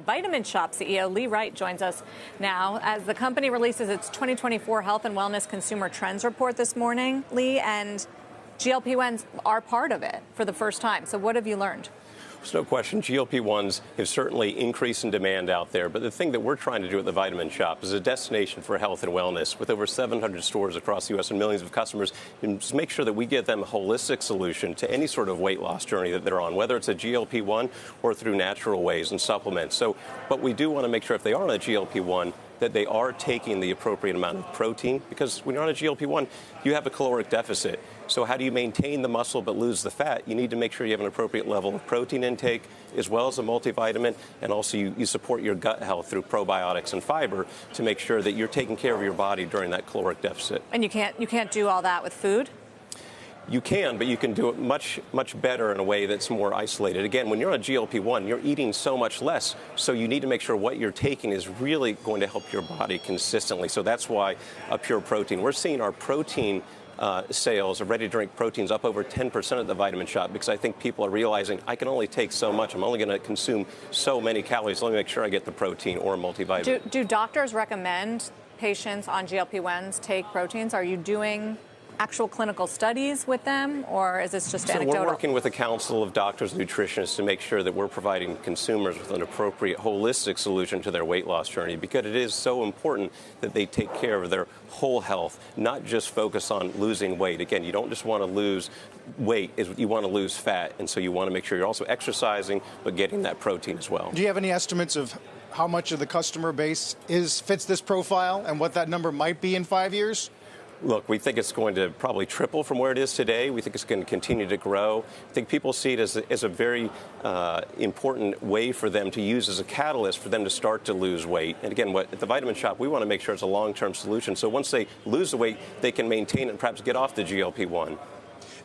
Vitamin Shoppe CEO Wright joins us now as the company releases its 2024 Health and Wellness Consumer Trends Report this morning, Lee, and GLP-1s are part of it for the first time. So what have you learned? There's no question GLP-1s have certainly increased in demand out there. But the thing that we're trying to do at the Vitamin Shoppe is a destination for health and wellness with over 700 stores across the U.S. and millions of customers, and just make sure that we give them a holistic solution to any sort of weight loss journey that they're on, whether it's a GLP-1 or through natural ways and supplements. But we do want to make sure if they are on a GLP-1 that they are taking the appropriate amount of protein, because when you're on a GLP-1, you have a caloric deficit. So how do you maintain the muscle but lose the fat? You need to make sure you have an appropriate level of protein intake as well as a multivitamin, and also you support your gut health through probiotics and fiber to make sure that you're taking care of your body during that caloric deficit. And you can't do all that with food? You can, but you can do it much better in a way that's more isolated. Again, when you're on a GLP-1, you're eating so much less, so you need to make sure what you're taking is really going to help your body consistently. So that's why a pure protein. We're seeing our protein sales of ready-to-drink proteins up over 10% at the Vitamin Shoppe, because I think people are realizing I can only take so much. I'm only going to consume so many calories. Let me make sure I get the protein or a multivitamin. Do doctors recommend patients on GLP-1s take proteins? Are you doing actual clinical studies with them, or is this just anecdotal? We're working with a council of doctors and nutritionists to make sure that we're providing consumers with an appropriate holistic solution to their weight loss journey, because it is so important that they take care of their whole health, not just focus on losing weight. Again, you don't just want to lose weight, you want to lose fat, and so you want to make sure you're also exercising but getting that protein as well. Do you have any estimates of how much of the customer base fits this profile and what that number might be in 5 years? Look, we think it's going to probably triple from where it is today. We think it's going to continue to grow. I think people see it as a very important way for them to use as a catalyst for them to start to lose weight. And again, at the Vitamin Shoppe, we want to make sure it's a long-term solution. So once they lose the weight, they can maintain it and perhaps get off the GLP-1.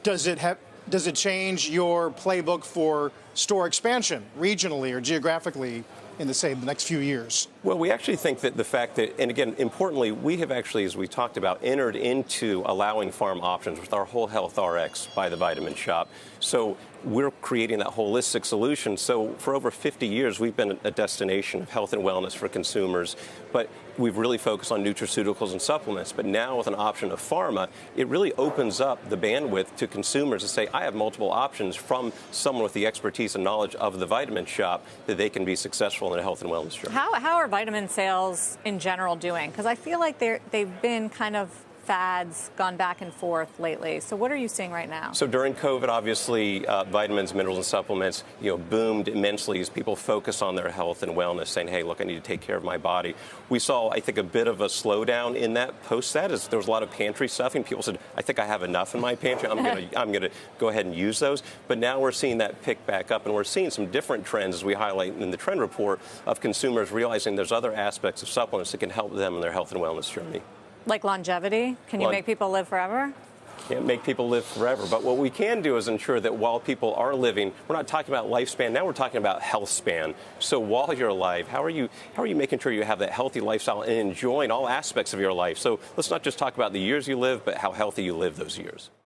Does it change your playbook for store expansion regionally or geographically in the next few years? Well, we actually think that the fact that, and again, importantly, we have actually, as we talked about, entered into allowing farm options with our Whole Health RX by the Vitamin Shoppe. So we're creating that holistic solution. So for over 50 years, we've been a destination of health and wellness for consumers, but we've really focused on nutraceuticals and supplements. But now with an option of pharma, it really opens up the bandwidth to consumers to say, I have multiple options from someone with the expertise and knowledge of the Vitamin Shoppe that they can be successful in a health and wellness journey. How are vitamin sales in general doing? Because I feel like they've been kind of fads, gone back and forth lately. So what are you seeing right now? So during COVID, obviously, vitamins, minerals, and supplements, boomed immensely as people focus on their health and wellness, saying, hey, look, I need to take care of my body. We saw, I think, a bit of a slowdown in that post that, as there was a lot of pantry stuffing. People said, I think I have enough in my pantry. I'm going to go ahead and use those. But now we're seeing that pick back up, and we're seeing some different trends, as we highlight in the trend report, of consumers realizing there's other aspects of supplements that can help them in their health and wellness journey. Like longevity? Can you make people live forever? Can't make people live forever, but what we can do is ensure that while people are living, we're not talking about lifespan, now we're talking about health span. So while you're alive, how are you making sure you have that healthy lifestyle and enjoying all aspects of your life? So let's not just talk about the years you live, but how healthy you live those years.